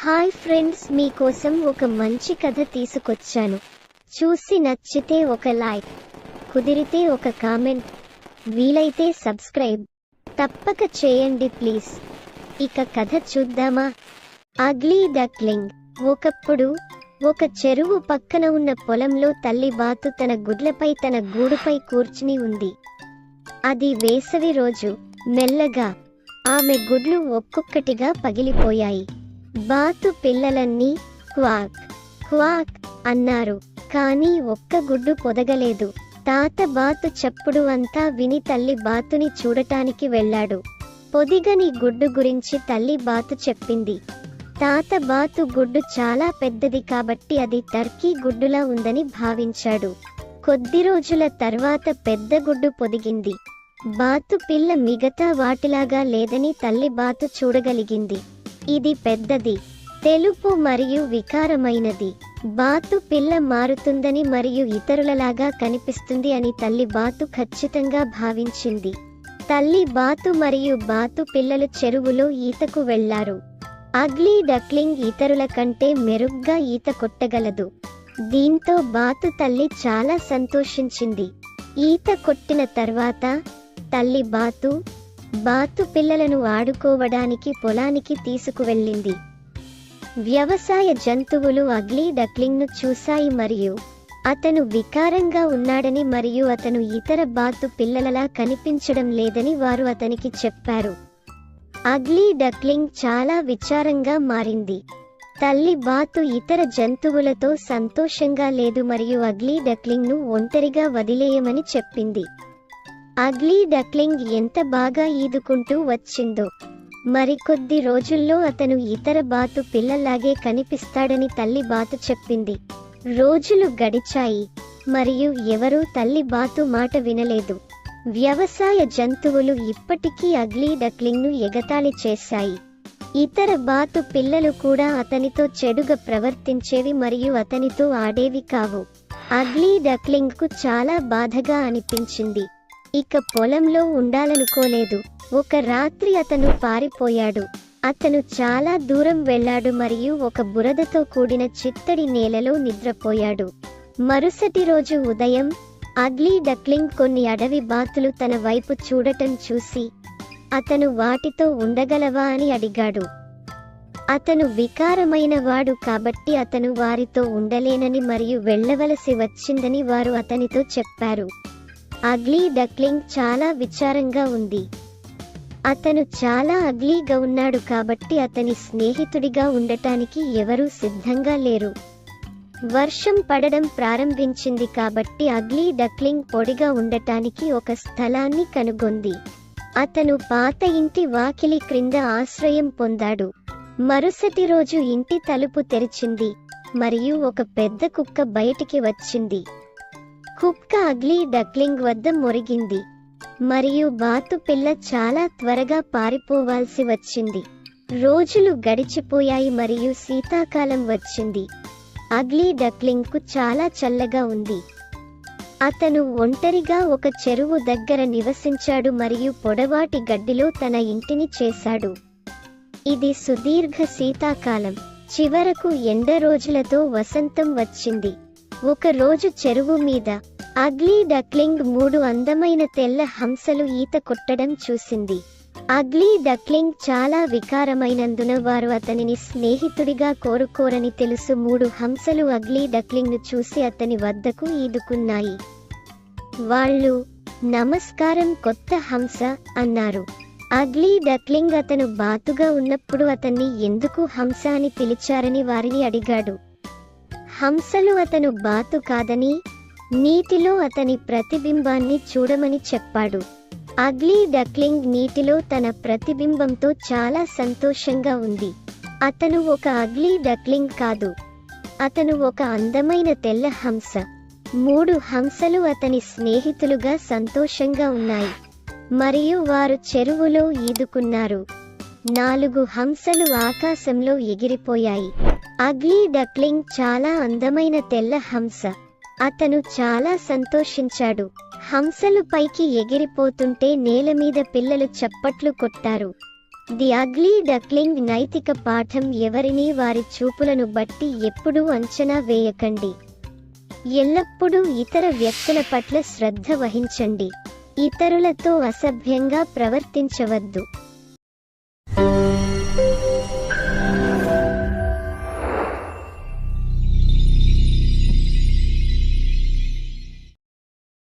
Hi friends, మీకోసం ఒక మంచి కథ తీసుకొచ్చాను. చూసి నచ్చితే ఒక లైక్, కుదిరితే ఒక కామెంట్, వీలైతే సబ్స్క్రైబ్ తప్పక చేయండి ప్లీజ్. ఇక కథ చూద్దామా? Ugly duckling. ఒకప్పుడు ఒక చెరువు పక్కన ఉన్న పొలంలో తల్లి బాతు తన గుడ్లపై తన గూడుపై కూర్చుని ఉంది. అది వేసవి రోజు. మెల్లగా ఆమె గుడ్లు ఒక్కొక్కటిగా పగిలిపోయాయి. బాతు పిల్లలన్నీ క్వాక్ క్వాక్ అన్నారు, కానీ ఒక్క గుడ్డు పొదగలేదు. తాత బాతు చప్పుడు అంతా విని తల్లి బాతుని చూడటానికి వెళ్ళాడు. పొదిగని గుడ్డు గురించి తల్లి బాతు చెప్పింది. తాత బాతు గుడ్డు చాలా పెద్దది కాబట్టి అది టర్కీ గుడ్డులా ఉందని భావించాడు. కొద్ది రోజుల తర్వాత పెద్ద గుడ్డు పొదిగింది. బాతు పిల్ల మిగతా వాటిలాగా లేదని తల్లి బాతు చూడగలిగింది. ఇది పెద్దది, తెలుపు మరియు వికారమైనది. బాతు పిల్ల మారుతుందని మరియు ఇతరులలాగా కనిపిస్తుంది అని తల్లి బాతు ఖచ్చితంగా భావించింది. తల్లి బాతు మరియు బాతు పిల్లలు చెరువులో ఈతకు వెళ్లారు. అగ్లీ డక్లింగ్ ఇతరుల కంటే మెరుగ్గా ఈత కొట్టగలదు. దీంతో బాతు తల్లి చాలా సంతోషించింది. ఈత కొట్టిన తర్వాత తల్లి బాతు పిల్లలను ఆడుకోవడానికి పొలానికి తీసుకువెళ్ళింది. వ్యవసాయ జంతువులు అగ్లీ డక్లింగ్ను చూశాయి మరియు అతను వికారంగా ఉన్నాడని మరియు అతను ఇతర బాతు పిల్లలలా కనిపించడం లేదని వారు అతనికి చెప్పారు. అగ్లీ డక్లింగ్ చాలా విచారంగా మారింది. తల్లి బాతు ఇతర జంతువులతో సంతోషంగా లేదు మరియు అగ్లీ డక్లింగ్ను ఒంటరిగా వదిలేయమని చెప్పింది. అగ్లీ డక్లింగ్ ఎంత బాగా ఈదుకుంటూ వచ్చిందో! మరికొద్ది రోజుల్లో అతను ఇతర బాతు పిల్లల్లాగే కనిపిస్తాడని తల్లి బాతు చెప్పింది. రోజులు గడిచాయి మరియు ఎవరూ తల్లి బాతు మాట వినలేదు. వ్యవసాయ జంతువులు ఇప్పటికీ అగ్లీ డక్లింగ్ను ఎగతాళి చేశాయి. ఇతర బాతు పిల్లలు కూడా అతనితో చెడుగా ప్రవర్తించేవి మరియు అతనితో ఆడేవి కావు. అగ్లీ డక్లింగ్కు చాలా బాధగా అనిపించింది. ఇక పొలంలో ఉండాలనుకోలేదు. ఒక రాత్రి అతను పారిపోయాడు. అతను చాలా దూరం వెళ్ళాడు మరియు ఒక బురదతో కూడిన చిత్తడి నేలలో నిద్రపోయాడు. మరుసటి రోజు ఉదయం అగ్లీ డక్లింగ్ కొన్ని అడవి బాతులు తన వైపు చూడటం చూసి అతను వాటితో ఉండగలవా అని అడిగాడు. అతను వికారమైన వాడు కాబట్టి అతను వారితో ఉండలేనని మరియు వెళ్ళవలసి వచ్చిందని వారు అతనితో చెప్పారు. అగ్లీ డక్లింగ్ చాలా విచారంగా ఉంది. అతను చాలా అగ్లీగా ఉన్నాడు కాబట్టి అతని స్నేహితుడిగా ఉండటానికి ఎవరూ సిద్ధంగా లేరు. వర్షం పడడం ప్రారంభించింది కాబట్టి అగ్లీ డక్లింగ్ పొడిగా ఉండటానికి ఒక స్థలాన్ని కనుగొంది. అతను పాత ఇంటి వాకిలి క్రింద ఆశ్రయం పొందాడు. మరుసటి రోజు ఇంటి తలుపు తెరిచింది మరియు ఒక పెద్ద కుక్క బయటికి వచ్చింది. కుక్క అగ్లీ డక్లింగ్ వద్ద మొరిగింది మరియు బాతు పిల్ల చాలా త్వరగా పారిపోవాల్సి వచ్చింది. రోజులు గడిచిపోయాయి మరియు శీతాకాలం వచ్చింది. అగ్లీ డక్లింగ్కు చాలా చల్లగా ఉంది. అతను ఒంటరిగా ఒక చెరువు దగ్గర నివసించాడు మరియు పొడవాటి గడ్డిలో తన ఇంటిని చేశాడు. ఇది సుదీర్ఘ శీతాకాలం. చివరకు ఎండ రోజులతో వసంతం వచ్చింది. ఒక రోజు చెరువు మీద అగ్లీ డక్లింగ్ 3 అందమైన తెల్ల హంసలు ఈత కొట్టడం చూసింది. అగ్లీ డక్లింగ్ చాలా వికారమైనందున వారు అతనిని స్నేహితుడిగా కోరుకోరని తెలుసు. 3 హంసలు అగ్లీ డక్లింగ్ను చూసి అతని వద్దకు ఈదుకున్నాయి. వాళ్ళు నమస్కారం కొత్త హంస అన్నారు. అగ్లీ డక్లింగ్ అతను బాతుగా ఉన్నప్పుడు అతన్ని ఎందుకు హంస అని పిలిచారని వారిని అడిగాడు. హంసలు అతను బాతు కాదని, నీటిలో అతని ప్రతిబింబాన్ని చూడమని చెప్పాడు. అగ్లీ డక్లింగ్ నీటిలో తన ప్రతిబింబంతో చాలా సంతోషంగా ఉంది. అతను ఒక అగ్లీ డక్లింగ్ కాదు, అతను ఒక అందమైన తెల్ల హంస. 3 హంసలు అతని స్నేహితులుగా సంతోషంగా ఉన్నాయి మరియు వారు చెరువులో ఈదుకున్నారు. 4 హంసలు ఆకాశంలో ఎగిరిపోయాయి. అగ్లీ డక్లింగ్ చాలా అందమైన తెల్ల హంస. అతను చాలా సంతోషించాడు. హంసలు పైకి ఎగిరిపోతుంటే నేల మీద పిల్లలు చప్పట్లు కొట్టారు. ది అగ్లీ డక్లింగ్ నైతిక పాఠం ఎవరినీ వారి చూపులను బట్టి ఎప్పుడూ అంచనా వేయకండి. ఎల్లప్పుడూ ఇతర వ్యక్తుల పట్ల శ్రద్ధ వహించండి. ఇతరులతో అసభ్యంగా ప్రవర్తించవద్దు.